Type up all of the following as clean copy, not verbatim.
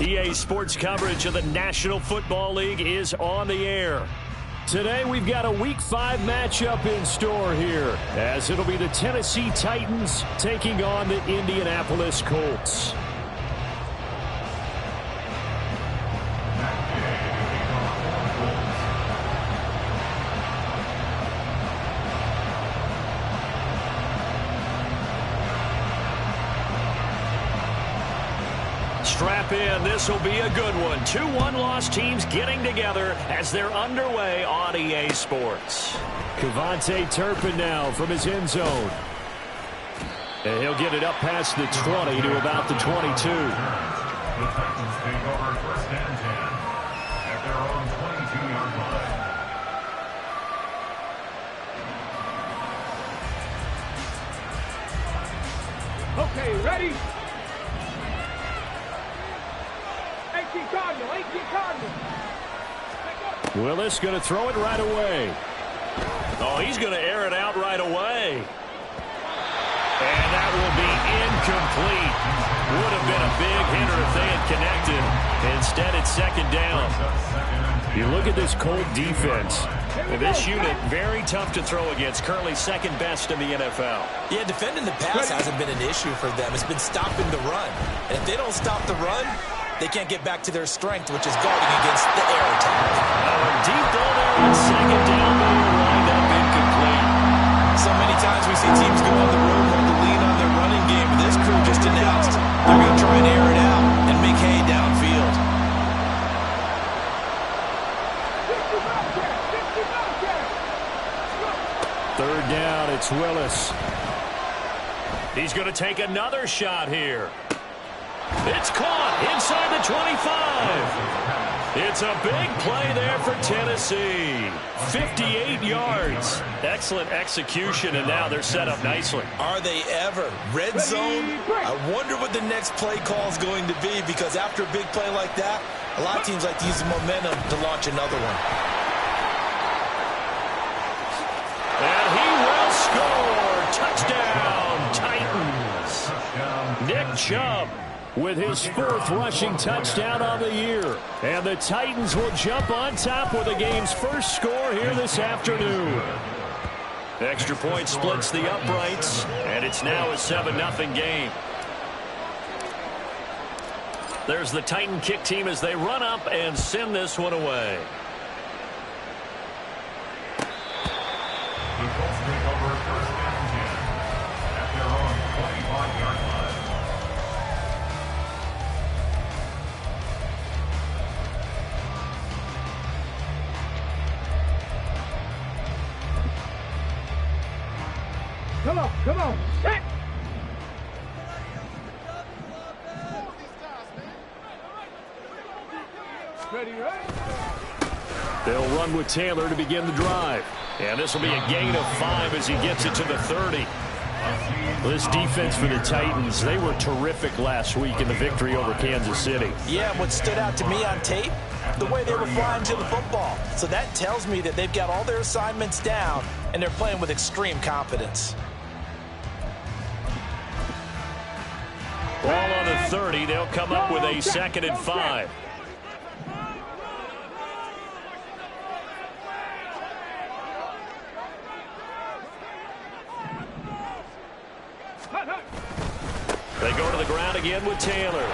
EA Sports coverage of the National Football League is on the air. Today we've got a Week 5 matchup in store here, as it'll be the Tennessee Titans taking on the Indianapolis Colts. Strap in, this will be a good one. 2 one-loss teams getting together as they're underway on EA Sports. Kevontae Turpin now from his end zone. And he'll get it up past the 20 to about the 22. The Titans take over first and 10 at their own 22-yard line. Okay, ready? 18 Cardinal, 18 Cardinal. Willis going to throw it right away. Oh, he's going to air it out right away. And that will be incomplete. Would have been a big hitter if they had connected. Instead, it's second down. You look at this Colt defense. This unit, very tough to throw against. Currently second best in the NFL. Yeah, defending the pass hasn't been an issue for them. It's been stopping the run. And if they don't stop the run, they can't get back to their strength, which is guarding against the air attack. Deep ball there on second down, but it'll wind up incomplete. So many times we see teams go on the road want to lean on their running game. This crew just announced they're going to try and air it out and make hay downfield. Third down, it's Willis. He's going to take another shot here. It's caught inside the 25. It's a big play there for Tennessee. 58 yards. Excellent execution, and now they're set up nicely. Are they ever? Red zone? I wonder what the next play call is going to be, because after a big play like that, a lot of teams like to use the momentum to launch another one. And he will score. Touchdown, Titans. Nick Chubb with his 4th rushing touchdown on the year. And the Titans will jump on top with the game's first score here this afternoon. Extra point splits the uprights, and it's now a 7-0 game. There's the Titan kick team as they run up and send this one away. The Colts take over first and 10 at their own 25-yard line. Come on, set! Ready? They'll run with Taylor to begin the drive. And this will be a gain of 5 as he gets it to the 30. This defense for the Titans, they were terrific last week in the victory over Kansas City. Yeah, what stood out to me on tape, the way they were flying to the football. So that tells me that they've got all their assignments down, and they're playing with extreme confidence. Ball on the 30. They'll come up with a 2nd and 5. They go to the ground again with Taylor.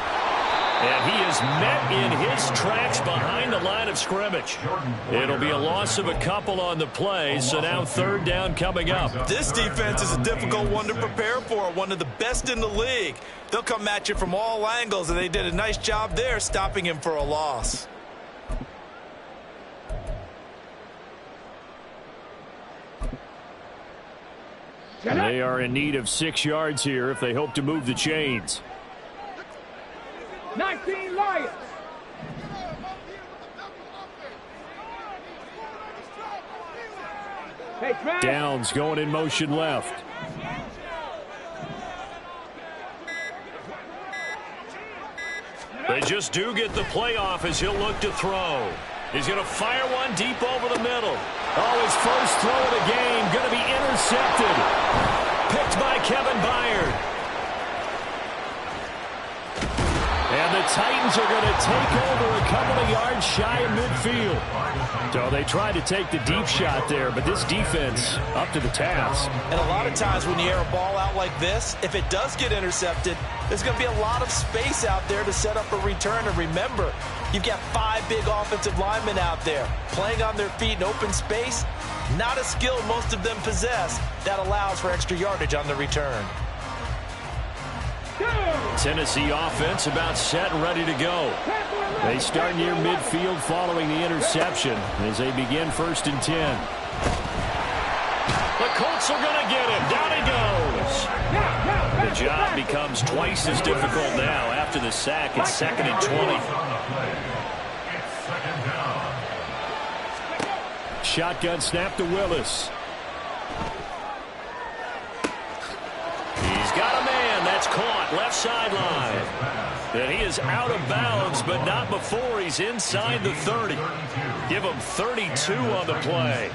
And he is met in his tracks behind the line of scrimmage. It'll be a loss of a couple on the play, so now 3rd down coming up. This defense is a difficult one to prepare for, one of the best in the league. They'll come at you from all angles, and they did a nice job there stopping him for a loss. They are in need of 6 yards here if they hope to move the chains. 19 Lions. Hey, Downs going in motion left. They just do get the playoff as he'll look to throw. He's going to fire one deep over the middle. Oh, his first throw of the game going to be intercepted. Picked by Kevin Byard. And And the Titans are going to take over a couple of yards shy of midfield. So they tried to take the deep shot there, but this defense up to the task. And a lot of times when you air a ball out like this, if it does get intercepted, there's going to be a lot of space out there to set up a return. And remember, you've got 5 big offensive linemen out there playing on their feet in open space. Not a skill most of them possess that allows for extra yardage on the return. Tennessee offense about set and ready to go. They start near midfield following the interception as they begin 1st and 10. The Colts are going to get him. Down he goes. The job becomes twice as difficult now after the sack. It's 2nd and 20. Shotgun snap to Willis. He's got a man. That's caught. Left sideline. And he is out of bounds, but not before he's inside the 30. Give him 32 on the play.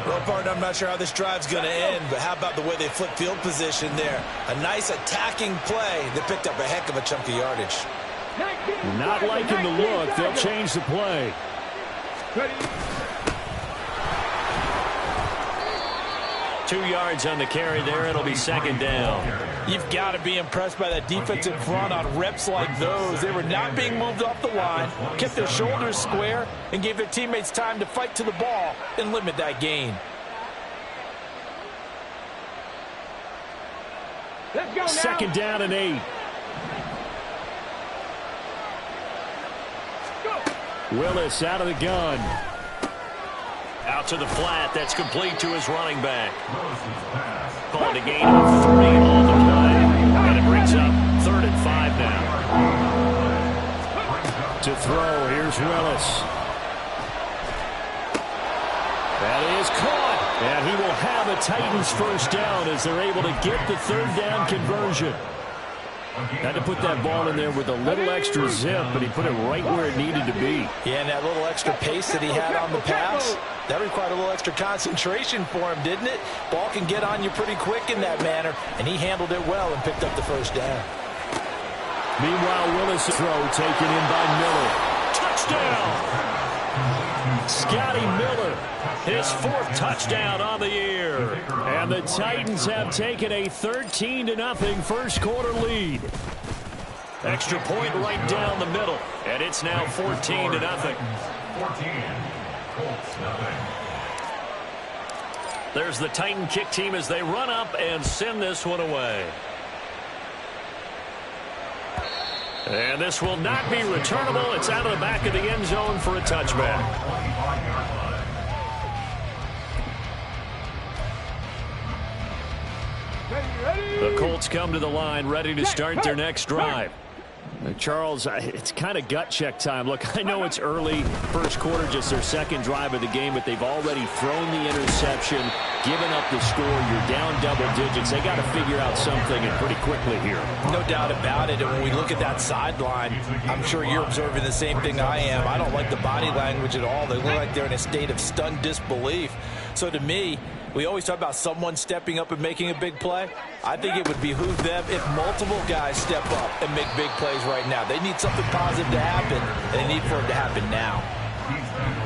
Well, partner, I'm not sure how this drive's going to end, but how about the way they flip field position there? A nice attacking play that picked up a heck of a chunk of yardage. Not liking the look. They'll change the play. 2 yards on the carry there. It'll be 2nd down. You've got to be impressed by that defensive front on reps like those. They were not being moved off the line, kept their shoulders square, and gave their teammates time to fight to the ball and limit that gain. Let's go now. 2nd down and 8. Willis out of the gun. Out to the flat. That's complete to his running back. Calling a gain of 3 on the play. And it brings up 3rd and 5 now. To throw, here's Willis. That is caught. And he will have a Titans 1st down as they're able to get the 3rd down conversion. Had to put that ball in there with a little extra zip, but he put it right where it needed to be. Yeah, and that little extra pace that he had on the pass, that required a little extra concentration for him, didn't it? Ball can get on you pretty quick in that manner, and he handled it well and picked up the 1st down. Meanwhile, Willis' throw taken in by Miller. Touchdown! Scotty Miller, his 4th touchdown on the year. And the Titans have taken a 13-0 1st quarter lead. Extra point right down the middle. And it's now 14-0. 14. Colts, nothing. There's the Titan kick team as they run up and send this one away. And this will not be returnable. It's out of the back of the end zone for a touchback. The Colts come to the line ready to start their next drive. Charles, it's kind of gut check time. Look, I know it's early, 1st quarter, just their 2nd drive of the game, but they've already thrown the interception, given up the score. You're down double digits. They got to figure out something, and pretty quickly here. No doubt about it. And when we look at that sideline, I'm sure you're observing the same thing I am. I don't like the body language at all. They look like they're in a state of stunned disbelief. So to me, we always talk about someone stepping up and making a big play. I think it would behoove them if multiple guys step up and make big plays right now. They need something positive to happen, and they need for it to happen now.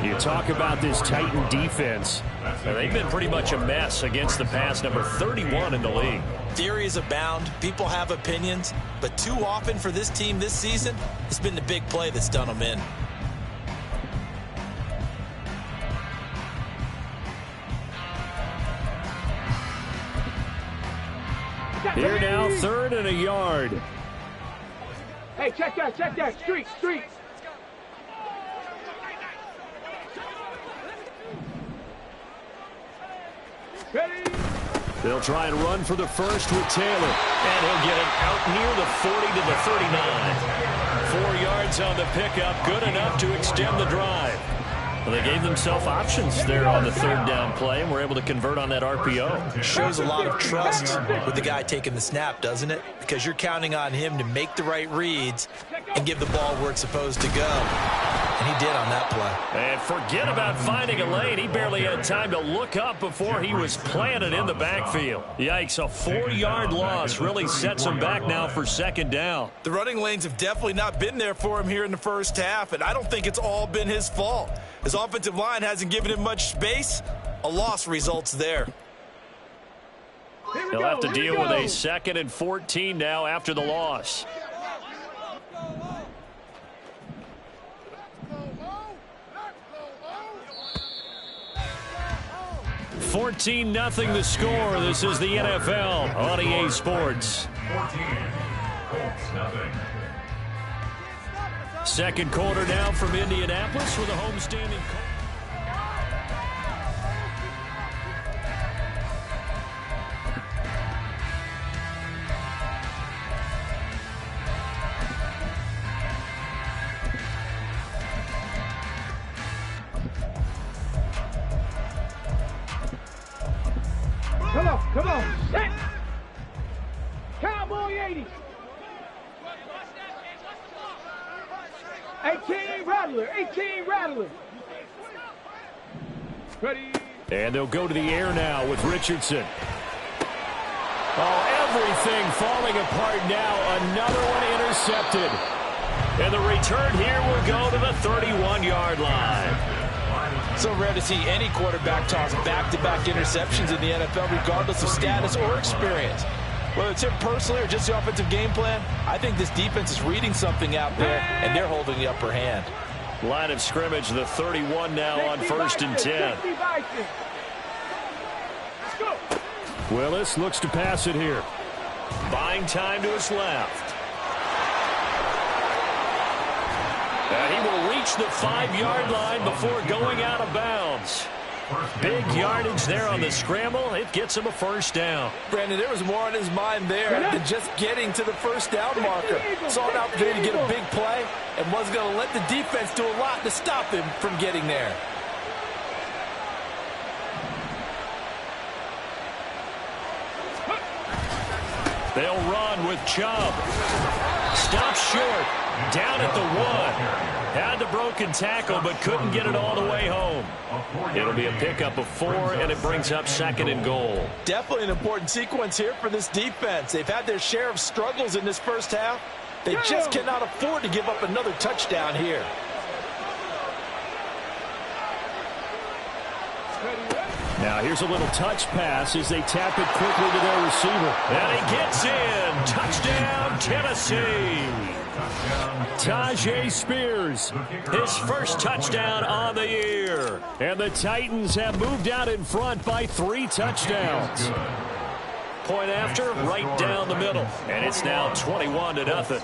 You talk about this Titan defense. They've been pretty much a mess against the pass, number 31 in the league. Theories abound. People have opinions. But too often for this team this season, it's been the big play that's done them in. Here now, 3rd and a yard. Hey, check that, street. Ready? They'll try and run for the 1st with Taylor. And he'll get it out near the 40 to the 39. 4 yards on the pickup, good enough to extend the drive. Well, they gave themselves options there on the 3rd down play, and were able to convert on that RPO. Shows a lot of trust with the guy taking the snap, doesn't it? Because you're counting on him to make the right reads and give the ball where it's supposed to go. And he did on that play. And forget about finding a lane. He barely had time to look up before he was planted in the backfield. Yikes, a 4-yard loss really sets him back now for second down. The running lanes have definitely not been there for him here in the first half, and I don't think it's all been his fault. His offensive line hasn't given him much space. A loss results there. He'll have to deal with a 2nd and 14 now after the loss. 14-0 the score. This is the NFL on EA Sports. 14, Colts nothing. Second quarter now from Indianapolis with a homestanding. Come on, set! Cowboy 80! 18 Rattler! Ready? And they'll go to the air now with Richardson. Oh, everything falling apart now. Another one intercepted. And the return here will go to the 31-yard line. So rare to see any quarterback toss back-to-back interceptions in the NFL, regardless of status or experience. Whether it's him personally or just the offensive game plan, I think this defense is reading something out there, and they're holding the upper hand. Line of scrimmage, the 31 now on 1st and 10. Willis looks to pass it here. Buying time to his left. And he will reach the 5-yard line before going out of bounds. Big yardage there on the scramble. It gets him a first down. Brandon, there was more on his mind there than just getting to the first down marker. Saw an opportunity to get a big play and was going to let the defense do a lot to stop him from getting there. They'll run with Chubb. Stop short. Down at the 1. Had the broken tackle, but couldn't get it all the way home. It'll be a pickup of 4, and it brings up 2nd and goal. Definitely an important sequence here for this defense. They've had their share of struggles in this first half. They just cannot afford to give up another touchdown here. Now here's a little touch pass as they tap it quickly to their receiver. And he gets in. Touchdown, Tennessee. Tajay Spears, his first touchdown on the year. And the Titans have moved out in front by 3 touchdowns. Point after, right down the middle. And it's now 21-0.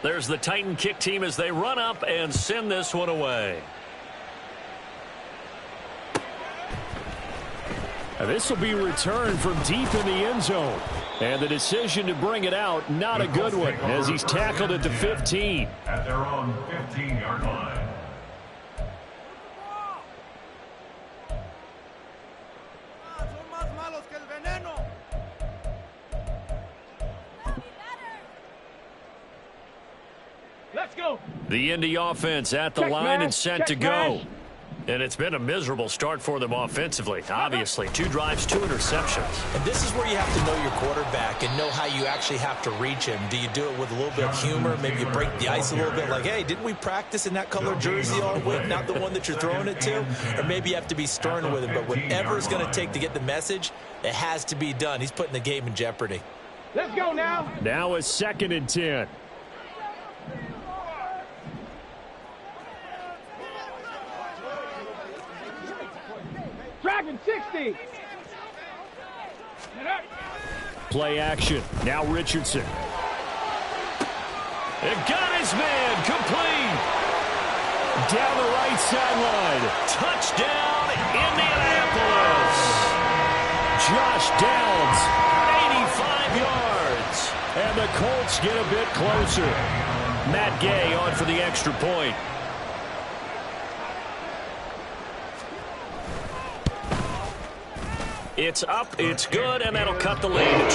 There's the Titan kick team as they run up and send this one away. This will be returned from deep in the end zone. And the decision to bring it out, not a good one, as he's tackled at the 15. At their own 15-yard line. Let's go. The Indy offense at the line and set to go. And it's been a miserable start for them offensively. Obviously, 2 drives, 2 interceptions. And this is where you have to know your quarterback and know how you actually have to reach him. Do you do it with a little bit of humor? Maybe you break the ice a little bit like, hey, didn't we practice in that color jersey all week, not the one that you're throwing it to? Or maybe you have to be stern with him. But whatever it's going to take to get the message, it has to be done. He's putting the game in jeopardy. Let's go now. Now a 2nd and 10. Dragon 60. Play action. Now Richardson. It got his man complete. Down the right sideline. Touchdown, Indianapolis. Josh Downs, 85 yards. And the Colts get a bit closer. Matt Gay on for the extra point. It's up, it's good, and that'll cut the lead to 21-7.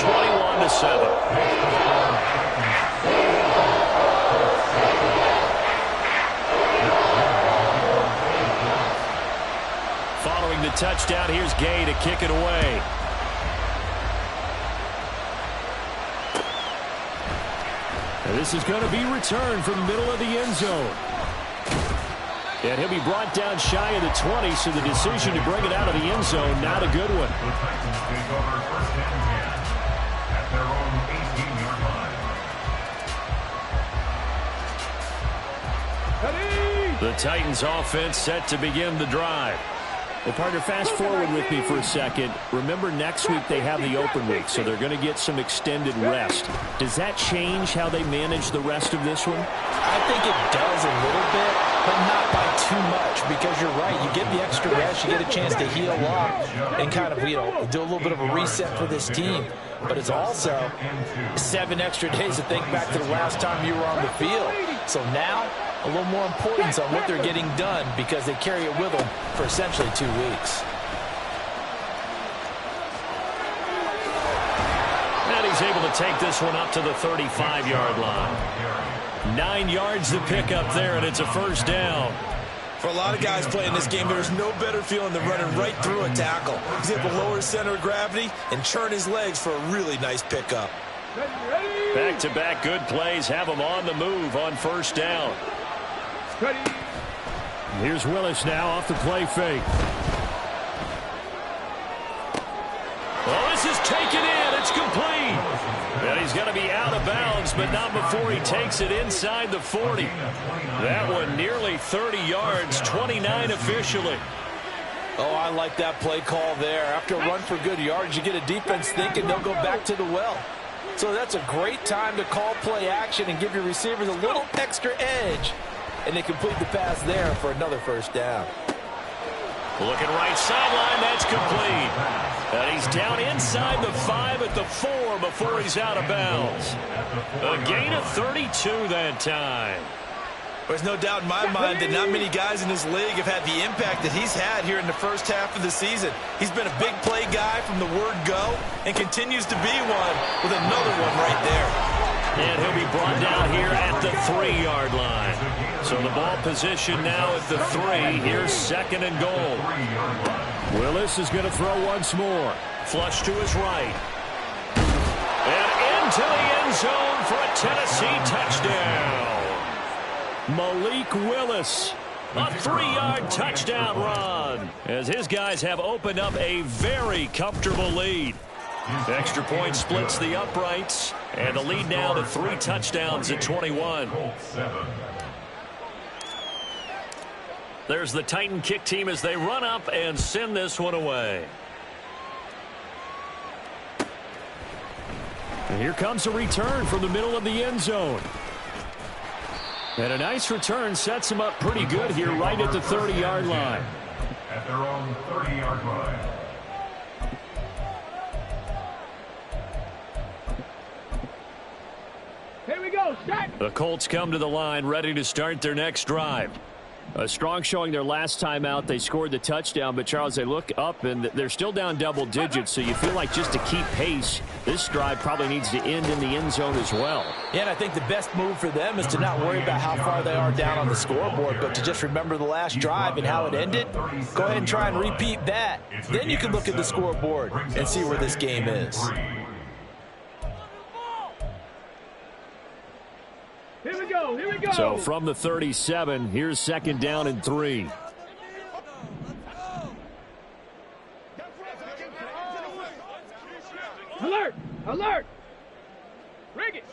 Following the touchdown, here's Gay to kick it away. And this is going to be returned from the middle of the end zone. And he'll be brought down shy of the 20, so the decision to bring it out of the end zone, not a good one. The Titans take over first and 10 at their own 18-yard line. Ready? The Titans offense set to begin the drive. Well, partner, fast forward with me for a second. Remember, next week they have the open week, so they're going to get some extended rest. Does that change how they manage the rest of this one? I think it does a little bit, but not by too much, because you're right. You get the extra rest, you get a chance to heal up and kind of, do a little bit of a reset for this team. But it's also 7 extra days to think back to the last time you were on the field. So now, a little more importance on what they're getting done because they carry it with them for essentially 2 weeks. And he's able to take this one up to the 35-yard line. 9 yards to pick up there, and it's a first down. For a lot of guys playing this game, there's no better feeling than running right through a tackle. He's able to lower his center of gravity and churn his legs for a really nice pickup. Back-to-back good plays have him on the move on first down. Ready? Here's Willis now off the play fake. Oh, this is taken in. It's complete. And he's going to be out of bounds, but not before he takes it inside the 40. That one nearly 30 yards, 29 officially. Oh, I like that play call there. After a run for good yards, you get a defense thinking they'll go back to the well. So that's a great time to call play action and give your receivers a little extra edge. And they complete the pass there for another first down. Looking right sideline, that's complete. And he's down inside the 5 at the 4 before he's out of bounds. A gain of 32 that time. There's no doubt in my mind that not many guys in this league have had the impact that he's had here in the first half of the season. He's been a big play guy from the word go and continues to be one with another one right there. And he'll be brought down here at the 3-yard line. So the ball position now at the 3. Here's second and goal. Willis is going to throw once more. Flush to his right. And into the end zone for a Tennessee touchdown. Malik Willis, a 3-yard touchdown run, as his guys have opened up a very comfortable lead. Extra point splits the uprights, and the lead now to 3 touchdowns at 21. There's the Titan kick team as they run up and send this one away. And here comes a return from the middle of the end zone. And a nice return sets him up pretty good here right at the 30-yard line. At their own 30-yard line. Here we go, set. The Colts come to the line ready to start their next drive. A strong showing their last time out. They scored the touchdown, but Charles, they look up and they're still down double digits, so you feel like just to keep pace, this drive probably needs to end in the end zone as well. Yeah, and I think the best move for them is to not worry about how far they are down on the scoreboard, but to just remember the last drive and how it ended. Go ahead and try and repeat that. Then you can look at the scoreboard and see where this game is. Here we go, here we go. So from the 37, here's second down and 3. Alert, alert. Rig it.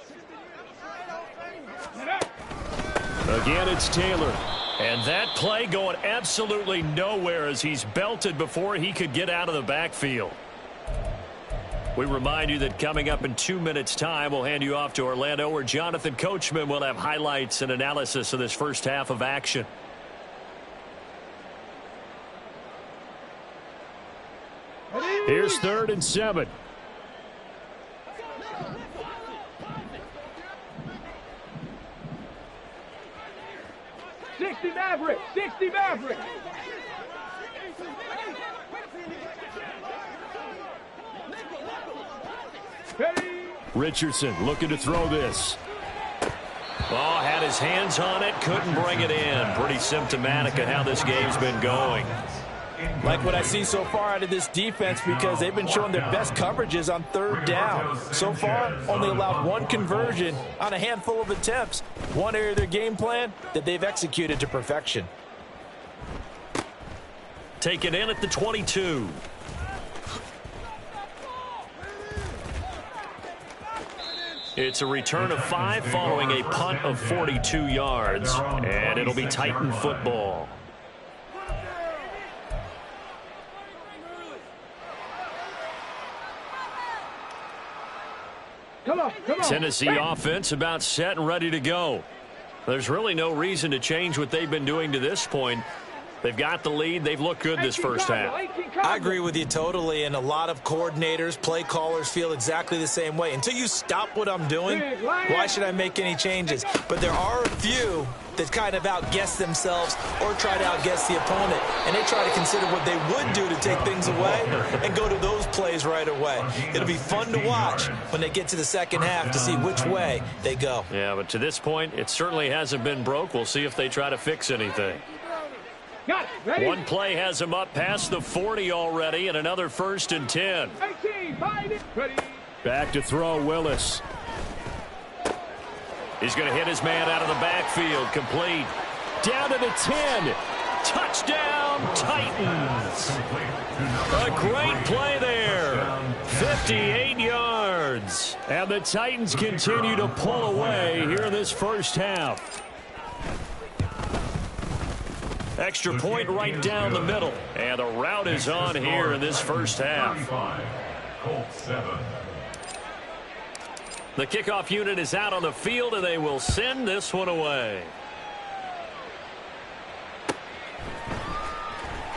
Again, it's Taylor. And that play going absolutely nowhere as he's belted before he could get out of the backfield. We remind you that coming up in 2 minutes' time, we'll hand you off to Orlando, where Jonathan Coachman will have highlights and analysis of this first half of action. Here's 3rd and 7. Maverick, 60 Maverick. Ready. Richardson looking to throw this. Oh, had his hands on it, couldn't bring it in. Pretty symptomatic of how this game's been going. Like what I see so far out of this defense, because they've been showing their best coverages on third down. So far, only allowed one conversion on a handful of attempts. One area of their game plan that they've executed to perfection. Take it in at the 22. It's a return of 5 following a punt of 42 yards, and it'll be Titan football. Come on. Tennessee offense about set and ready to go. There's really no reason to change what they've been doing to this point. They've got the lead. They've looked good this first half. I agree with you totally, and a lot of coordinators, play callers feel exactly the same way. Until you stop what I'm doing, why should I make any changes? But there are a few that kind of outguess themselves or try to outguess the opponent, and they try to consider what they would do to take things away and go to those plays right away. It'll be fun to watch when they get to the second half to see which way they go. Yeah, but to this point, it certainly hasn't been broke. We'll see if they try to fix anything. Got it. Ready. One play has him up past the 40 already, and another 1st and 10. 18, find it. Ready. Back to throw, Willis. He's going to hit his man out of the backfield. Complete. Down to the 10. Touchdown, Titans. A great play there. 58 yards. And the Titans continue to pull away here in this first half. Extra point right down the middle. And the route is on here in this first half. The kickoff unit is out on the field, and they will send this one away.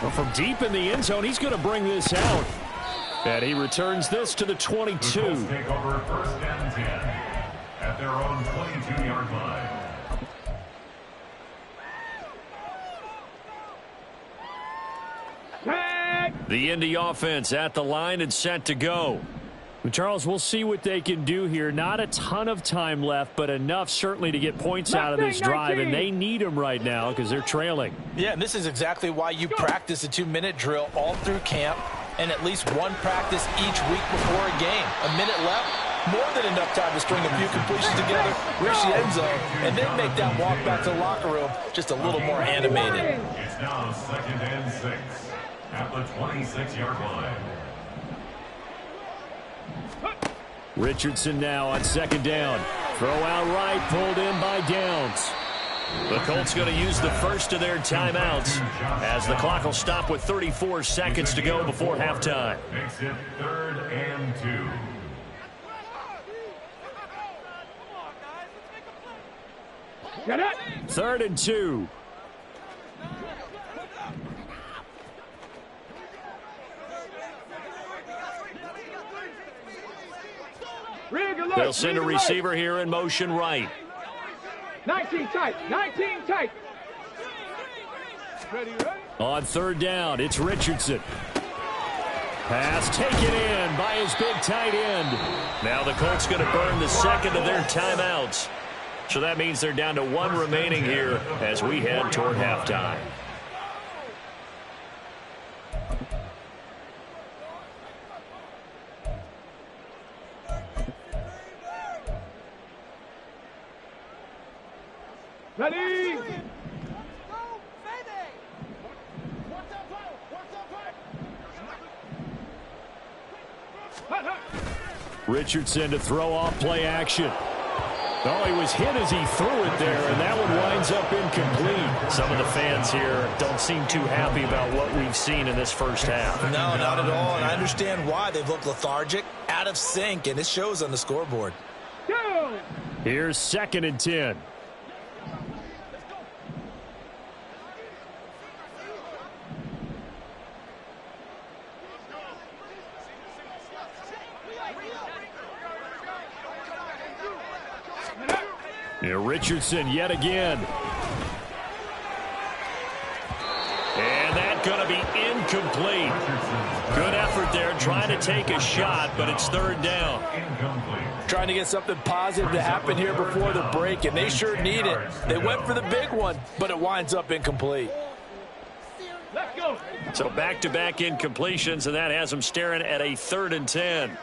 Well, from deep in the end zone, he's going to bring this out. And he returns this to the 22. The Colts take over 1st and 10 at their own 22-yard line. The Indy offense at the line and set to go. Charles, we'll see what they can do here. Not a ton of time left, but enough certainly to get points out of this drive, and they need them right now because they're trailing. Yeah, and this is exactly why you practice a 2-minute drill all through camp and at least one practice each week before a game. A minute left, more than enough time to string a few completions together, reach the end zone, and then make that walk back to the locker room just a little more animated. It's now 2nd and 6 at the 26-yard line. Richardson now on 2nd down. Throw out right, pulled in by Downs. The Colts going to use the first of their timeouts as the clock will stop with 34 seconds to go before halftime. Makes it 3rd and 2. Get it. 3rd and 2. They'll send a receiver here in motion right. 19 tight. 19 tight. Ready. On 3rd down, it's Richardson. Pass taken in by his big tight end. Now the Colts going to burn the second of their timeouts. So that means they're down to 1 remaining here as we head toward halftime. Ready. Richardson to throw off play action. Oh, he was hit as he threw it there, and that one winds up incomplete. Some of the fans here don't seem too happy about what we've seen in this first half. No, not at all, and I understand why. They've looked lethargic, out of sync, and it shows on the scoreboard. Go. Here's 2nd and 10. Richardson yet again. And that going to to be incomplete. Good effort there trying to take a shot, but it's third down. Trying to get something positive to happen here before the break, and they sure need it. They went for the big one, but it winds up incomplete. Let's go. So back-to-back incompletions, and that has them staring at a 3rd and 10.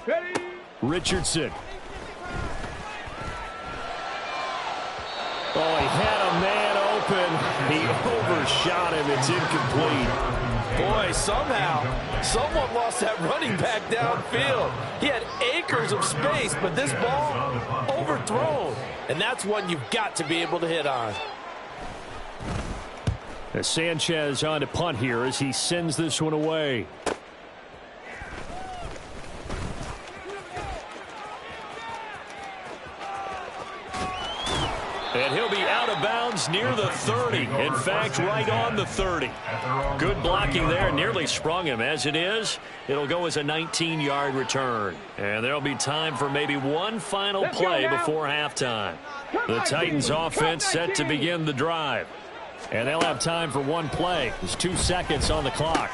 Ready? Richardson. Oh, he had a man open. He overshot him. It's incomplete. Boy, somehow, someone lost that running back downfield. He had acres of space, but this ball overthrown. And that's one you've got to be able to hit on. As Sanchez on to punt here as he sends this one away. And he'll be out of bounds near the 30. In fact, right on the 30. Good blocking there. Nearly sprung him. As it is, it'll go as a 19-yard return. And there'll be time for maybe one final play before halftime. The Titans offense set to begin the drive. And they'll have time for one play. There's 2 seconds on the clock.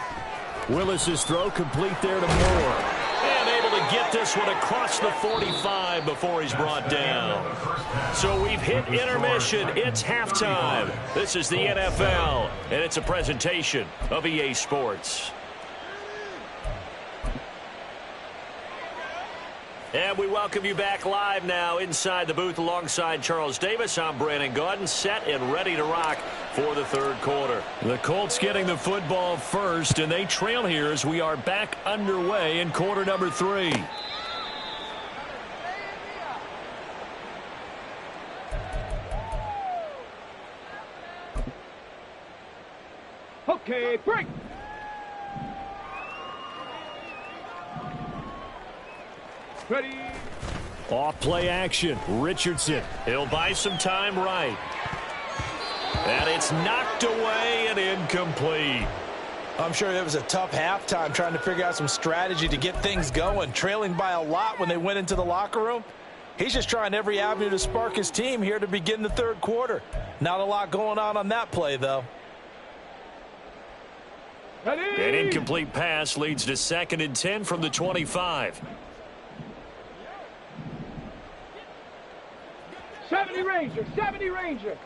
Willis's throw complete there to Moore. And able to get this one across the 45 before he's brought down. So we've hit intermission. It's halftime. This is the NFL, and it's a presentation of EA Sports. And we welcome you back live now inside the booth alongside Charles Davis. I'm Brandon Gaudin, set and ready to rock for the third quarter. The Colts getting the football first, and they trail here as we are back underway in quarter number 3. Okay, break. Ready? Off play action. Richardson. He'll buy some time right. And it's knocked away and incomplete. I'm sure it was a tough halftime trying to figure out some strategy to get things going. Trailing by a lot when they went into the locker room. He's just trying every avenue to spark his team here to begin the third quarter. Not a lot going on that play, though. Ready? An incomplete pass leads to 2nd and 10 from the 25. 70 Ranger, 70 Ranger.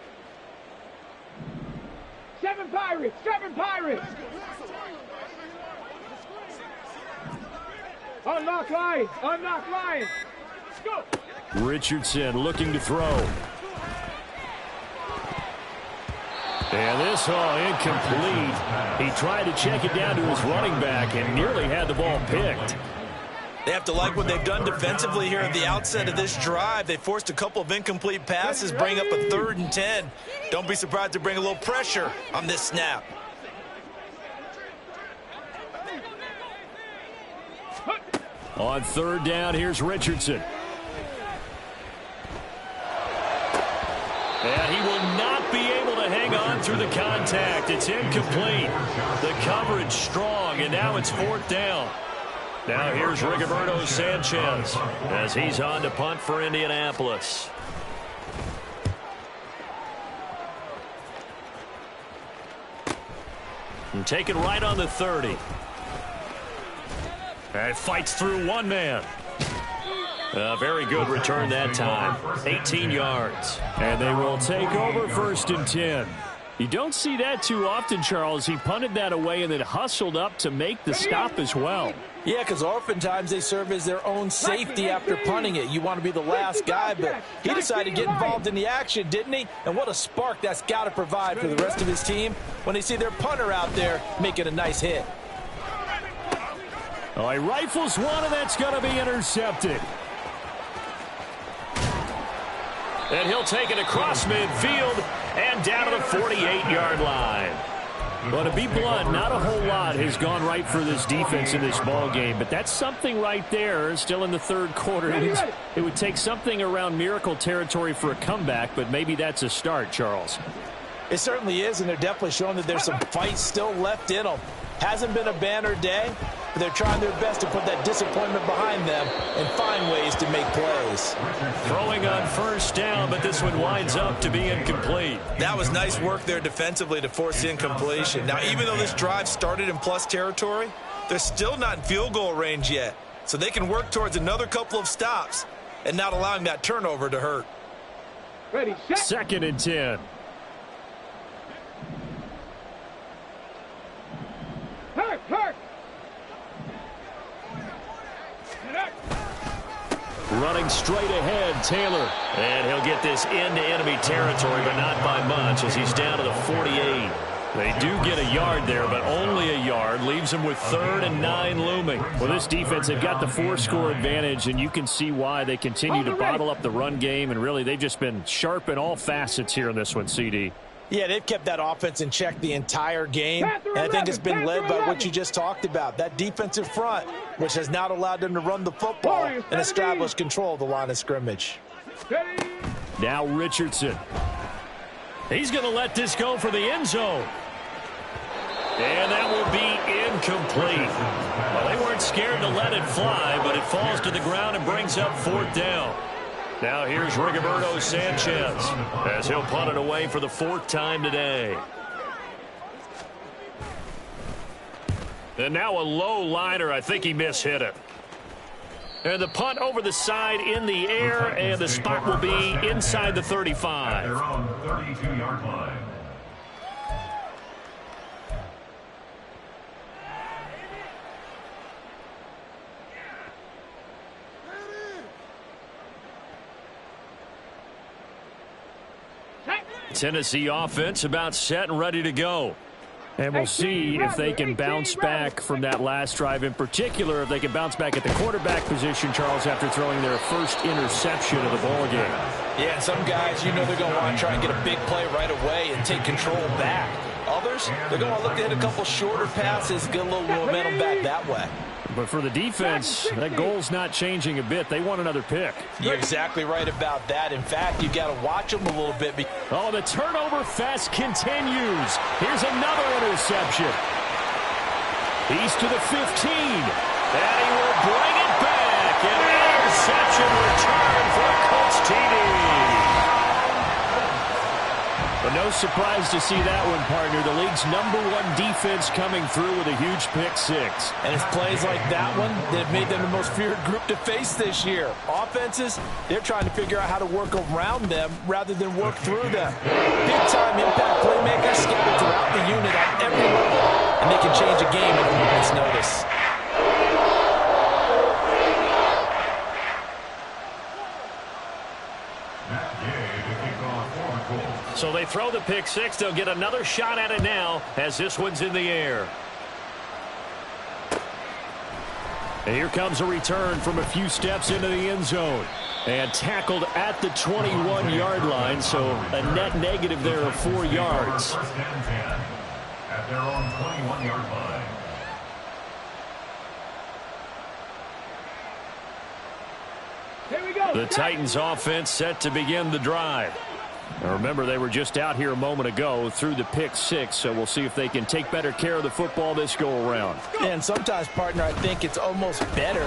7 Pirates, 7 Pirates. Unlock line, unlock line. Let's go. Richardson looking to throw. And this incomplete. He tried to check it down to his running back and nearly had the ball picked. They have to like what they've done defensively here at the outset of this drive. They forced a couple of incomplete passes, bring up a 3rd and 10. Don't be surprised to bring a little pressure on this snap. On 3rd down, here's Richardson. And he will not be able to hang on through the contact. It's incomplete. The coverage strong, and now it's 4th down. Now here's Rigoberto Sanchez as he's on to punt for Indianapolis. And taken right on the 30. And fights through one man. A very good return that time. 18 yards. And they will take over 1st and 10. You don't see that too often, Charles. He punted that away and then hustled up to make the stop as well. Yeah, because oftentimes they serve as their own safety after punting it. You want to be the last guy, but he decided to get involved in the action, didn't he? And what a spark that's got to provide for the rest of his team when they see their punter out there making a nice hit. Oh, he rifles one, and that's going to be intercepted. And he'll take it across midfield and down to the 48-yard line. Well, to be blunt, not a whole lot has gone right for this defense in this ball game, but that's something right there. Still in the third quarter. It would take something around miracle territory for a comeback, but maybe that's a start, Charles. It certainly is, and they're definitely showing that there's some fight still left in them. Hasn't been a banner day, but they're trying their best to put that disappointment behind them and find ways to make plays. Throwing on first down, but this one winds up to be incomplete. That was nice work there defensively to force the incompletion. Now, even though this drive started in plus territory, they're still not in field goal range yet, so they can work towards another couple of stops and not allowing that turnover to hurt. Ready, set. 2nd and 10. Hurt. Running straight ahead, Taylor. And he'll get this into enemy territory, but not by much as he's down to the 48. They do get a yard there, but only a yard. Leaves them with 3rd and 9 looming. Well, this defense, they've got the 4-score advantage, and you can see why they continue to bottle up the run game. And really, they've just been sharp in all facets here in this one, CD. Yeah, they've kept that offense in check the entire game, and I think it's been led by what you just talked about, that defensive front, which has not allowed them to run the football and establish control of the line of scrimmage. Now Richardson. He's going to let this go for the end zone. And that will be incomplete. Well, they weren't scared to let it fly, but it falls to the ground and brings up 4th down. Now here's Rigoberto Sanchez as he'll punt it away for the 4th time today. And now a low liner. I think he mishit it. And the punt over the side in the air, and the spot will be inside the 35. Their own 32-yard line. Tennessee offense about set and ready to go. And we'll see if they can bounce back from that last drive, in particular if they can bounce back at the quarterback position, Charles, after throwing their first interception of the ball game. Yeah, and some guys, you know they're going to want to try and get a big play right away and take control back. Others, they're going to look to hit a couple shorter passes, get a little momentum back that way. But for the defense, that goal's not changing a bit. They want another pick. You're exactly right about that. In fact, you've got to watch them a little bit. Oh, the turnover fest continues. Here's another interception. He's to the 15. And he will bring it back. An interception return for Colts TD. But no surprise to see that one, partner. The league's #1 defense coming through with a huge pick-6. And it's plays like that one that have made them the most feared group to face this year. Offenses, they're trying to figure out how to work around them rather than work through them. Big-time impact playmakers scattered throughout the unit on every level. And they can change a game at a moment's notice. So they throw the pick-6. They'll get another shot at it now as this one's in the air. And here comes a return from a few steps into the end zone. And tackled at the 21-yard line, so a net negative there of 4 yards. First and 10 at their own 21-yard line. Here we go. The Titans offense set to begin the drive. Now remember, they were just out here a moment ago through the pick-6, so we'll see if they can take better care of the football this go-around. And sometimes, partner, I think it's almost better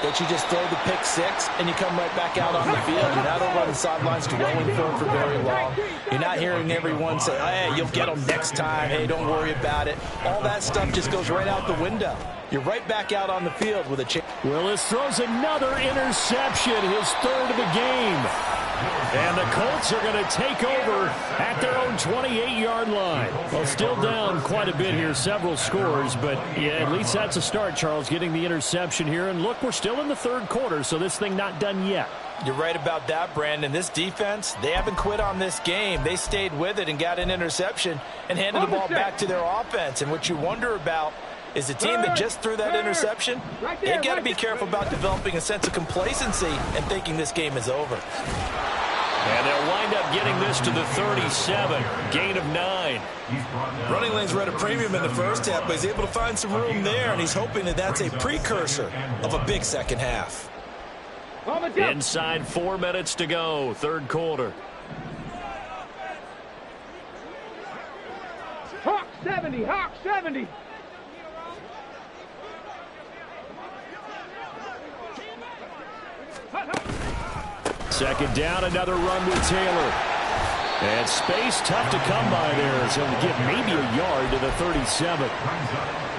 that you just throw the pick-6 and you come right back out on the field. You're not over on the sidelines dwelling for very long. You're not hearing everyone say, hey, you'll get them next time. Hey, don't worry about it. All that stuff just goes right out the window. You're right back out on the field with a chance. Willis throws another interception, his 3rd of the game. And the Colts are going to take over at their own 28-yard line. Well, still down quite a bit here, several scores, but yeah, at least that's a start, Charles, getting the interception here. And look, we're still in the 3rd quarter, so this thing not done yet. You're right about that, Brandon. This defense, they haven't quit on this game. They stayed with it and got an interception and handed the ball back to their offense. And what you wonder about is the team that just threw that interception, they've got to be careful about developing a sense of complacency and thinking this game is over. And they'll wind up getting this to the 37, gain of 9. Running lanes were at a premium in the first half, but he's able to find some room there, and he's hoping that that's a precursor of a big second half. Inside 4 minutes to go, 3rd quarter. Hawk 70, Hawk 70. Second down, another run with Taylor. And space tough to come by there. So he'll get maybe a yard to the 37.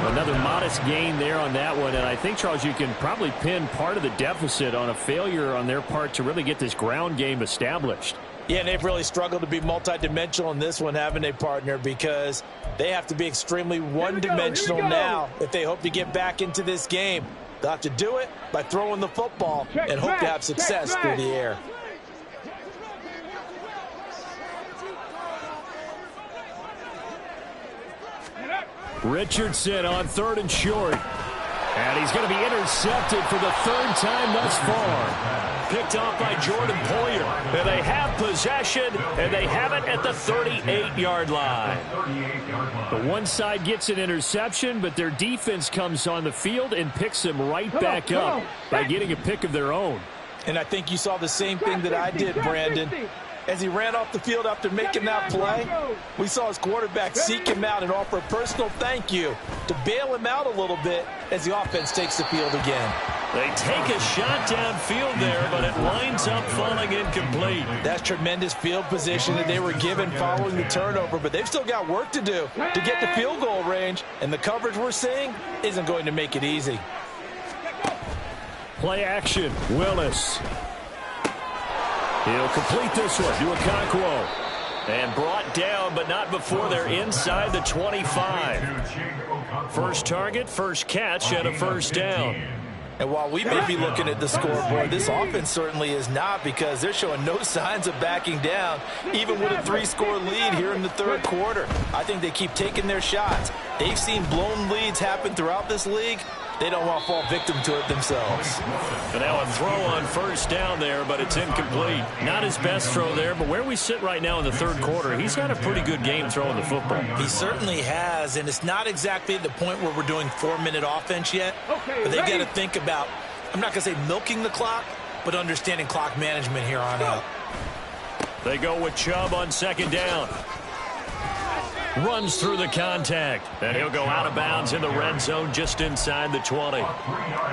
Another modest gain there on that one. And I think, Charles, you can probably pin part of the deficit on a failure on their part to really get this ground game established. Yeah, and they've really struggled to be multidimensional in this one, haven't they, partner? Because they have to be extremely one-dimensional now if they hope to get back into this game. They'll have to do it by throwing the football and hope to have success through the air. Richardson on 3rd and short. And he's going to be intercepted for the 3rd time thus far. Picked off by Jordan Poyer. And they have possession, and they have it at the 38-yard line. The one side gets an interception, but their defense comes on the field and picks them right back up by getting a pick of their own. And I think you saw the same thing that I did, Brandon. As he ran off the field after making that play, we saw his quarterback seek him out and offer a personal thank you to bail him out a little bit as the offense takes the field again. They take a shot downfield there, but it winds up falling incomplete. That's tremendous field position that they were given following the turnover, but they've still got work to do to get to field goal range, and the coverage we're seeing isn't going to make it easy. Play action, Willis. He'll complete this one to Okonkwo. And brought down, but not before they're inside the 25. First target, first catch, and a first down. And while we may be looking at the scoreboard, this offense certainly is not, because they're showing no signs of backing down, even with a 3-score lead here in the 3rd quarter. I think they keep taking their shots. They've seen blown leads happen throughout this league. They don't want to fall victim to it themselves. And now a throw on first down there, but it's incomplete. Not his best throw there, but where we sit right now in the 3rd quarter, he's had a pretty good game throwing the football. He certainly has, and it's not exactly at the point where we're doing 4-minute offense yet. But they've got to think about, I'm not going to say milking the clock, but understanding clock management here on out. They go with Chubb on 2nd down. Runs through the contact, and he'll go out of bounds in the red zone just inside the 20.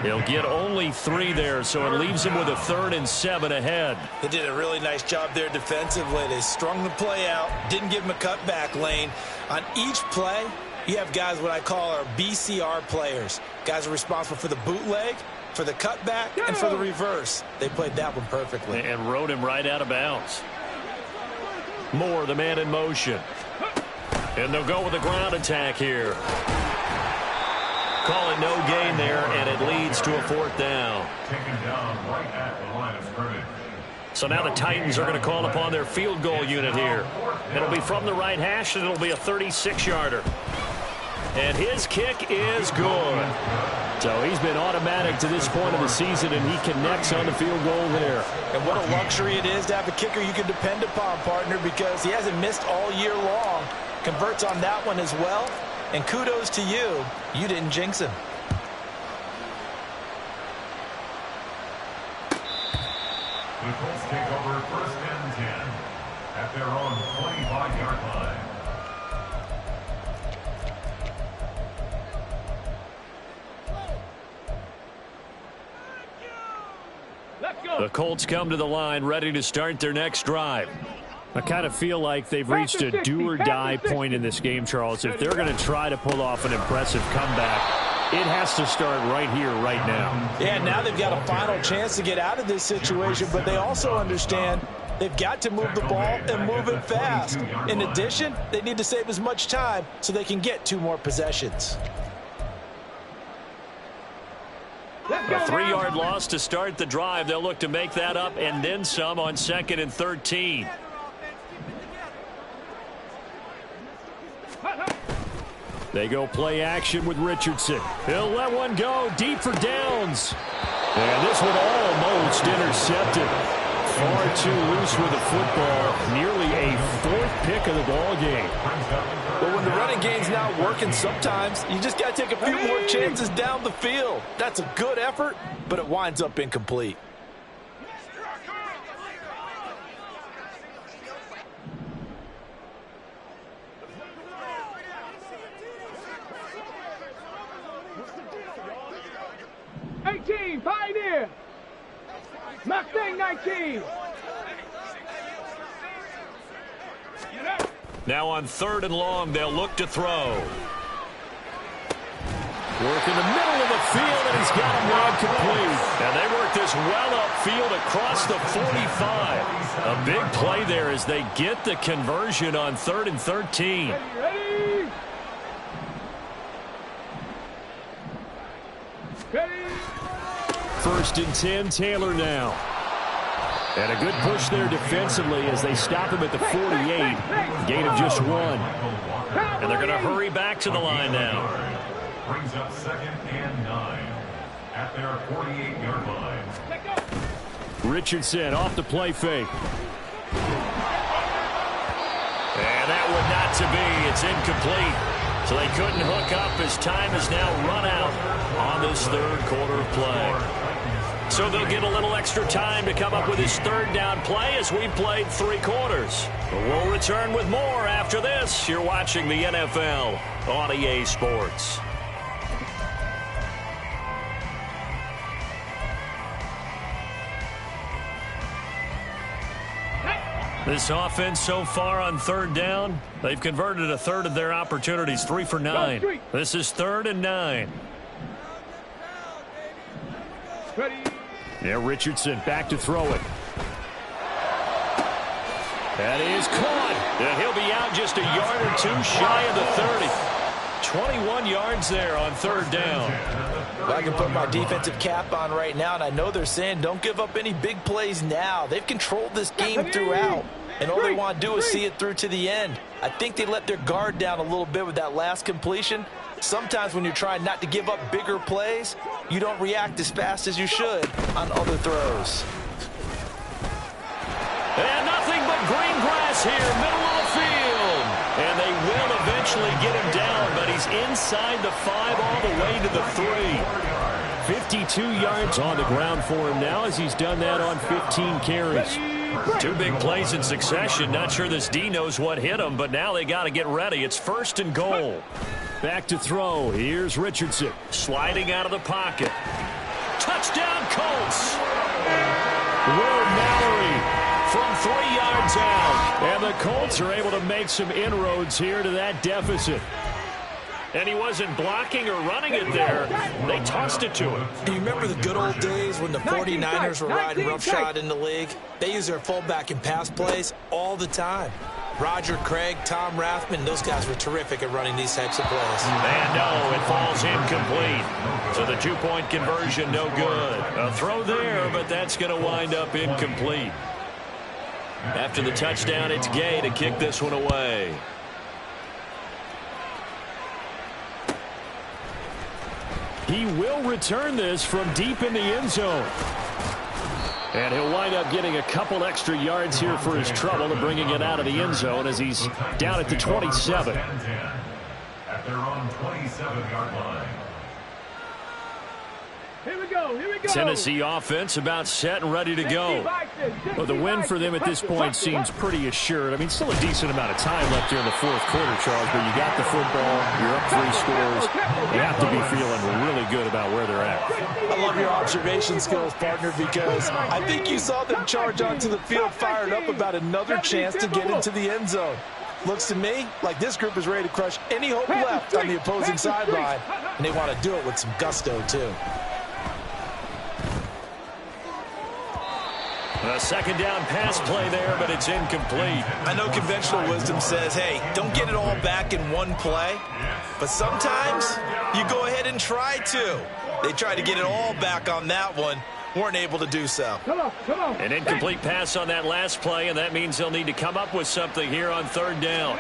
He'll get only 3 there, so it leaves him with a 3rd and 7 ahead. They did a really nice job there defensively. They strung the play out, didn't give him a cutback lane. On each play, you have guys what I call our BCR players. Guys are responsible for the bootleg, for the cutback, and for the reverse. They played that one perfectly. And rode him right out of bounds. Moore, the man in motion. And they'll go with a ground attack here. Call it no gain there, and it leads to a 4th down. Taken down right at the line of scrimmage. So now the Titans are going to call upon their field goal unit here. It'll be from the right hash, and it'll be a 36-yarder. And his kick is good. So he's been automatic to this point of the season, and he connects on the field goal there. And what a luxury it is to have a kicker you can depend upon, partner, because he hasn't missed all year long. Converts on that one as well. And kudos to you. You didn't jinx him. The Colts take over 1st and 10 at their own 25-yard line. The Colts come to the line ready to start their next drive. I kind of feel like they've reached a do-or-die point in this game, Charles. If they're going to try to pull off an impressive comeback, it has to start right here, right now. Yeah, now they've got a final chance to get out of this situation, but they also understand they've got to move the ball and move it fast. In addition, they need to save as much time so they can get 2 more possessions. A 3-yard loss to start the drive. They'll look to make that up and then some on 2nd and 13. They go play action with Richardson. He'll let one go deep for downs. And this one almost intercepted. Far too loose with the football. Nearly a 4th pick of the ball game. But when the running game's not working, sometimes you just got to take a few more chances down the field. That's a good effort, but it winds up incomplete. Pioneer. Mustang 19. Now on 3rd and long, they'll look to throw. Work in the middle of the field, and he's got him wide complete. And they work this well upfield across the 45. A big play there as they get the conversion on 3rd and 13. Ready? Ready? 1st and 10, Taylor now. And a good push there defensively as they stop him at the 48. Gain of just 1. And they're going to hurry back to the line now. Brings up 2nd and 9 at their 48-yard line. Richardson off the play fake. And that would not to be. It's incomplete. So they couldn't hook up as time is now run out on this 3rd quarter of play. So they'll get a little extra time to come up with his 3rd down play as we played 3 quarters. But we'll return with more after this. You're watching the NFL on EA Sports. This offense so far on 3rd down, they've converted a 1/3 of their opportunities, 3 for 9. This is 3rd and 9. Ready? Yeah, Richardson back to throw it. That is caught. And he'll be out just a yard or 2 shy of the 30. 21 yards there on 3rd down. Well, I can put my defensive cap on right now, and I know they're saying don't give up any big plays now. They've controlled this game throughout, and all they want to do is see it through to the end. I think they let their guard down a little bit with that last completion. Sometimes when you're trying not to give up bigger plays, you don't react as fast as you should on other throws. And nothing but green grass here, middle of the field. And they will eventually get him down, but he's inside the 5 all the way to the 3. 52 yards on the ground for him now as he's done that on 15 carries. 2 big plays in succession. Not sure this D knows what hit him, but now they got to get ready. It's 1st and goal. Back to throw. Here's Richardson. Sliding out of the pocket. Touchdown, Colts. Will Mallory from 3 yards out. And the Colts are able to make some inroads here to that deficit. And he wasn't blocking or running it there. They tossed it to him. Do you remember the good old days when the 49ers were riding roughshod in the league? They used their fullback in pass plays all the time. Roger Craig, Tom Rathman, those guys were terrific at running these types of plays. And no, it falls incomplete. So the 2-point conversion, no good. A throw there, but that's going to wind up incomplete. After the touchdown, it's Gay to kick this one away. He will return this from deep in the end zone. And he'll wind up getting a couple extra yards here for his trouble and bringing it out of the end zone as he's down at the 27. At their own 27-yard line. Here we go. Here we go. Tennessee offense about set and ready to go. Well, the win for them at this point seems pretty assured. I mean, still a decent amount of time left here in the 4th quarter, Charles, but you got the football, you're up 3 scores. You have to be feeling really good about where they're at. I love your observation skills, partner, because I think you saw them charge onto the field fired up about another chance to get into the end zone. Looks to me like this group is ready to crush any hope left on the opposing sideline, and they want to do it with some gusto, too. A 2nd down pass play there, but it's incomplete. I know conventional wisdom says, hey, don't get it all back in one play. But sometimes you go ahead and try to. They tried to get it all back on that one. Weren't able to do so. Come on. An incomplete pass on that last play, and that means they'll need to come up with something here on 3rd down.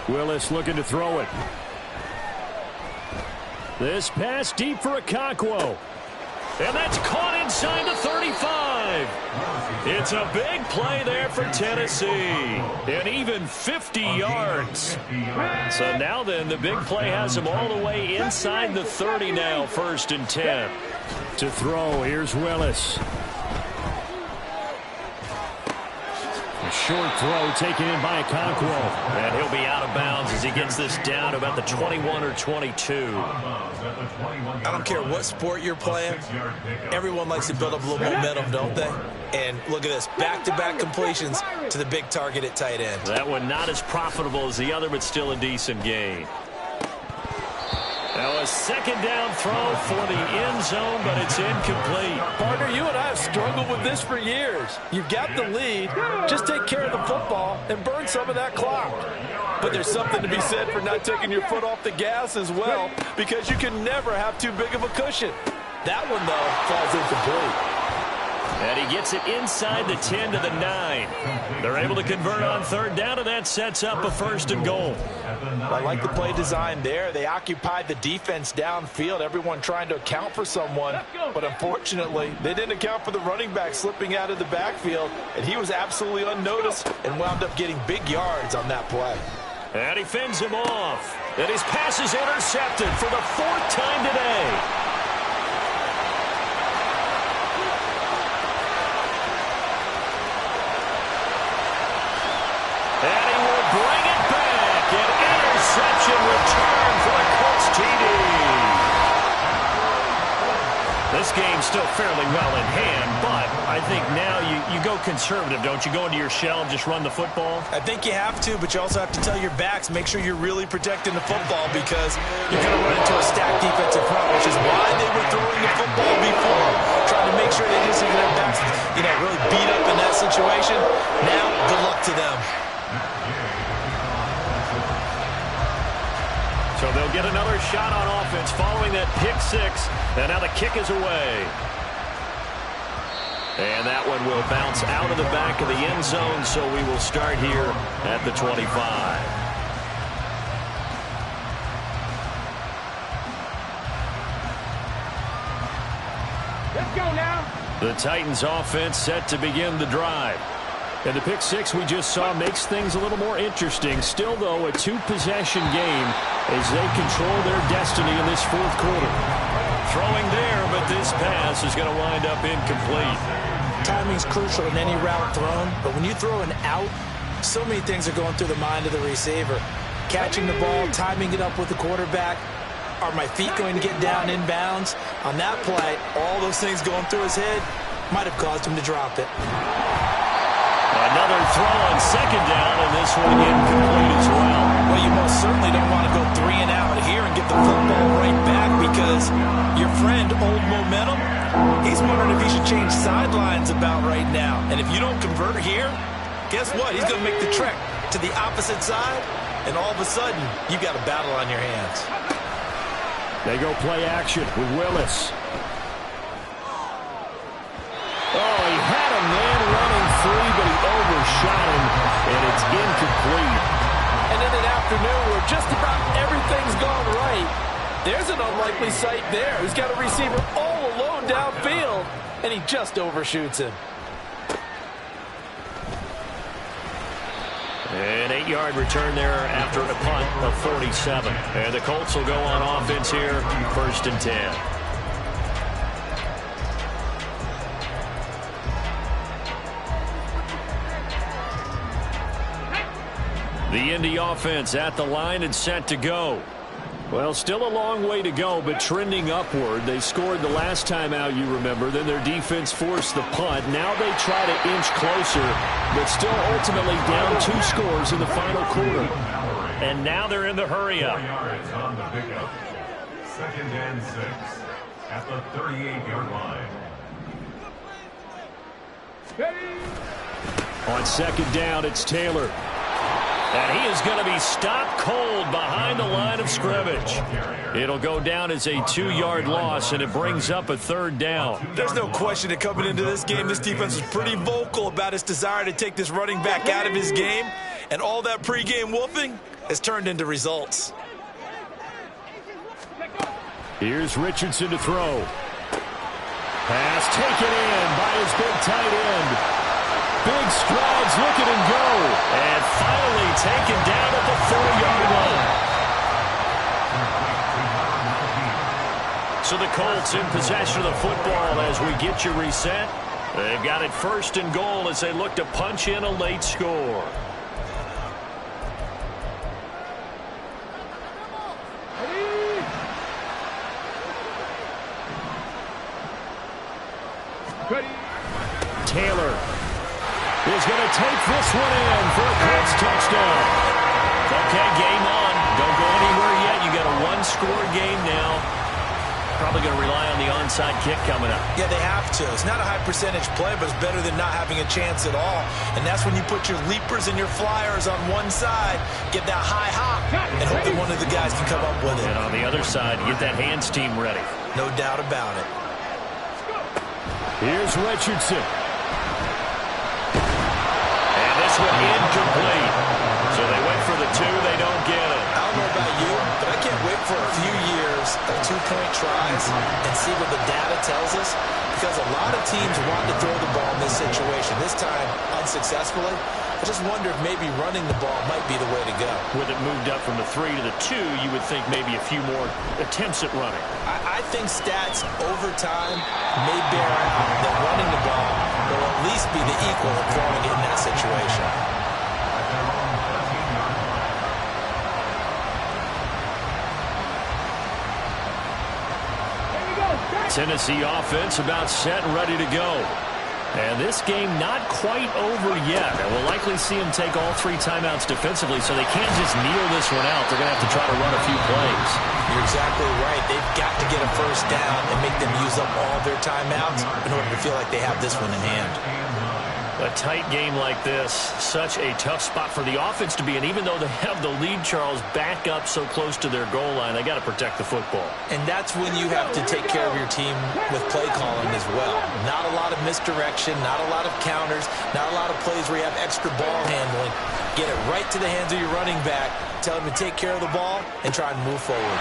Willis looking to throw it. This pass deep for Okonkwo. And that's caught inside the 35. It's a big play there for Tennessee. And even 50 yards. So now then, the big play has him all the way inside the 30 now, 1st and 10. To throw, here's Willis. A short throw taken in by Okonkwo. And he'll be out of bounds as he gets this down to about the 21 or 22. I don't care what sport you're playing. Everyone likes to build up a little momentum, don't they? And look at this, back-to-back completions to the big target at tight end. That one not as profitable as the other, but still a decent gain. Now a second down throw for the end zone, but it's incomplete. Partner, you and I have struggled with this for years. You've got the lead. Just take care of the football and burn some of that clock. But there's something to be said for not taking your foot off the gas as well, because you can never have too big of a cushion. That one, though, falls incomplete. And he gets it inside the 10 to the 9. They're able to convert on third down, and that sets up a 1st and goal. I like the play design there. They occupied the defense downfield, everyone trying to account for someone. But unfortunately, they didn't account for the running back slipping out of the backfield, and he was absolutely unnoticed and wound up getting big yards on that play. And he fends him off. And his pass is intercepted for the 4th time today. And he will bring it back. An interception return for the Colts TD. This game's still fairly well in hand, but I think now you go conservative, don't you? Go into your shell and just run the football? I think you have to, but you also have to tell your backs, make sure you're really protecting the football, because you're going to run into a stacked defensive front, which is why they were throwing the football before, trying to make sure they didn't see their backs, really beat up in that situation. Now, good luck to them. So they'll get another shot on offense following that pick 6. And now the kick is away. And that one will bounce out of the back of the end zone, so we will start here at the 25. Let's go now. The Titans offense set to begin the drive. And the pick 6 we just saw makes things a little more interesting. Still, though, a 2-possession game as they control their destiny in this 4th quarter. Throwing there, but this pass is going to wind up incomplete. Timing's crucial in any route thrown, but when you throw an out, so many things are going through the mind of the receiver. Catching the ball, timing it up with the quarterback. Are my feet going to get down in bounds? On that play, all those things going through his head might have caused him to drop it. Another throw on second down, and this one incomplete as well. Well, you most certainly don't want to go 3 and out here and get the football right back, because your friend, Old Momentum, he's wondering if he should change sidelines about right now. And if you don't convert here, guess what? He's going to make the trek to the opposite side, and all of a sudden, you've got a battle on your hands. They go play action with Willis. Oh, he had a man running free, but he overshot him, and it's incomplete. And in an afternoon where just about everything's gone right, there's an unlikely sight there. He's got a receiver all alone downfield, and he just overshoots him. An 8-yard return there after a punt of 47. And the Colts will go on offense here, 1st and 10. The Indy offense at the line and set to go. Well, still a long way to go, but trending upward. They scored the last time out, you remember. Then their defense forced the punt. Now they try to inch closer, but still ultimately down 2 scores in the final quarter. And now they're in the hurry-up. On the pickup. 2nd and 6 at the 38-yard line. On second down, it's Taylor. And he is going to be stopped cold behind the line of scrimmage. It'll go down as a 2-yard loss, and it brings up a 3rd down. There's no question that coming into this game, this defense was pretty vocal about its desire to take this running back out of his game. And all that pregame wolfing has turned into results. Here's Richardson to throw. Pass taken in by his big tight end. Big strides, look at him go. And finally taken down at the 4-yard line. So the Colts in possession of the football as we get you reset. They've got it 1st and goal as they look to punch in a late score. Taylor going to take this one in for a Colts touchdown. Okay, game on. Don't go anywhere yet. You got a one-score game now. Probably going to rely on the onside kick coming up. Yeah, they have to. It's not a high percentage play, but it's better than not having a chance at all. And that's when you put your leapers and your flyers on one side, get that high hop, and hope that one of the guys can come up with it. And on the other side, get that hands team ready. No doubt about it. Here's Richardson. And this one incomplete. So they went for the 2. They don't get it. I don't know about you, but I can't wait for a few years of two-point tries and see what the data tells us, because a lot of teams want to throw the ball in this situation. This time, unsuccessfully. I just wonder if maybe running the ball might be the way to go. With it moved up from the 3 to the 2, you would think maybe a few more attempts at running. I think stats over time may bear out that running the ball will at least be the equal of throwing it in that situation. Tennessee offense about set and ready to go. And this game not quite over yet. And we'll likely see them take all 3 timeouts defensively, so they can't just kneel this one out. They're going to have to try to run a few plays. You're exactly right. They've got to get a first down and make them use up all their timeouts in order to feel like they have this one in hand. A tight game like this, such a tough spot for the offense to be in. Even though they have the lead, Charles, back up so close to their goal line, they got to protect the football. And that's when you have to take care of your team with play calling as well. Not a lot of misdirection, not a lot of counters, not a lot of plays where you have extra ball handling. Get it right to the hands of your running back, tell him to take care of the ball, and try and move forward.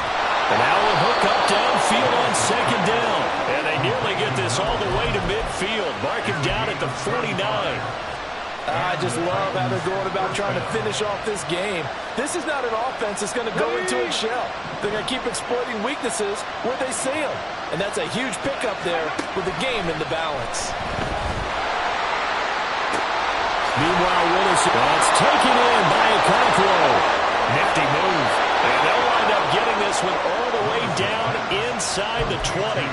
And now a hook up downfield on second down. And they nearly get this all the way to midfield. Mark him down at the 49. I just love how they're going about trying to finish off this game. This is not an offense that's going to go into its shell. They're going to keep exploiting weaknesses where they see them. And that's a huge pickup there with the game in the balance. Meanwhile, Willis, that's taken in by Okonkwo. Nifty move. And they'll wind up getting this one all the way down inside the 20.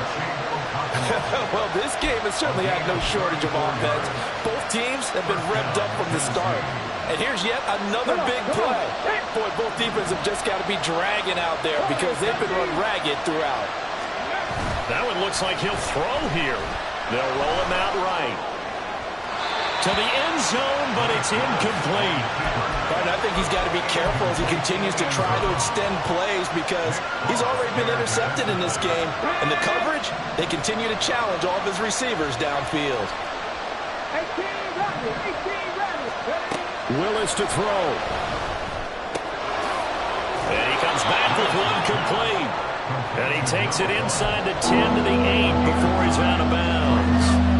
Well, this game has certainly had no shortage of offense. Both teams have been revved up from the start. And here's yet another big play. Boy, both defenses have just got to be dragging out there because they've been run ragged throughout. That one looks like he'll throw here. They'll roll him out right to the end zone, but it's incomplete. Right, I think he's got to be careful as he continues to try to extend plays because he's already been intercepted in this game. And the coverage, they continue to challenge all of his receivers downfield. Willis to throw. And he comes back with one complete. And he takes it inside the 10 to the 8 before he's out of bounds.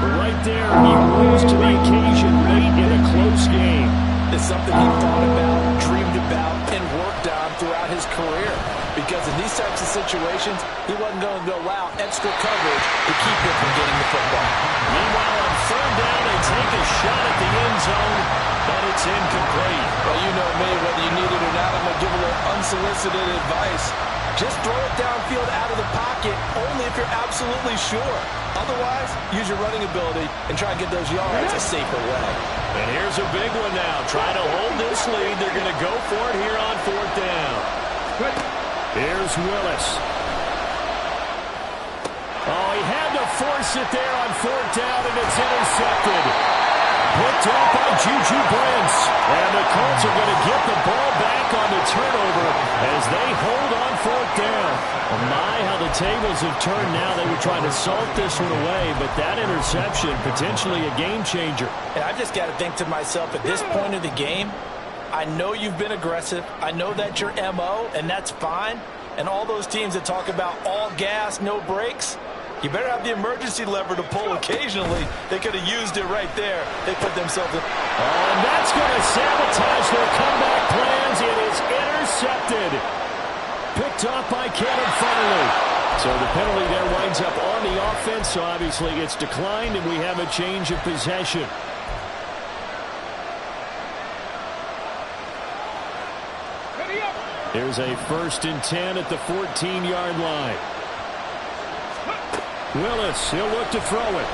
Right there, he rose to the occasion late in a close game. It's something he thought about, dreamed about, and worked on throughout his career. Because in these types of situations, he wasn't going to allow extra coverage to keep him from getting the football. Meanwhile, on third down, they take a shot at the end zone, but it's incomplete. Well, you know me, whether you need it or not, I'm going to give a little unsolicited advice. Just throw it downfield out of the pocket only if you're absolutely sure. Otherwise, use your running ability and try and get those yards a safer way. And here's a big one now. Trying to hold this lead. They're going to go for it here on fourth down. Here's Willis. Oh, he had to force it there on fourth down, and it's intercepted. Picked up by Juju Brents. And the Colts are going to get the ball back on the turnover as they hold on fourth down. Oh my, how the tables have turned now. They were trying to salt this one away, but that interception, potentially a game changer. And I've just got to think to myself, at this point of the game, I know you've been aggressive. I know that's your MO, and that's fine. And all those teams that talk about all gas, no brakes, you better have the emergency lever to pull occasionally. They could have used it right there. They put themselves in. Oh, and that's going to sabotage their comeback plans. It is intercepted. Picked off by Cannon finally. So the penalty there winds up on the offense. So obviously it's declined, and we have a change of possession. Here's a 1st and 10 at the 14-yard line. Willis, he'll look to throw it.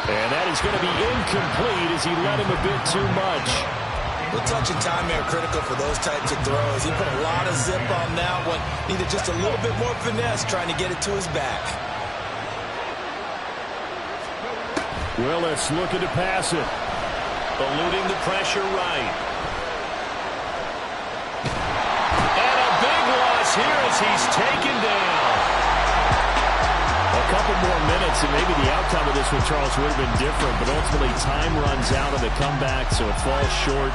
And that is going to be incomplete as he led him a bit too much. The touch and time are critical for those types of throws. He put a lot of zip on that one. Needed just a little bit more finesse trying to get it to his back. Willis looking to pass it. Eluding the pressure right. And a big loss here as he's taken down. A couple more minutes and maybe the outcome of this one, Charles, would have been different. But ultimately time runs out on the comeback, so it falls short.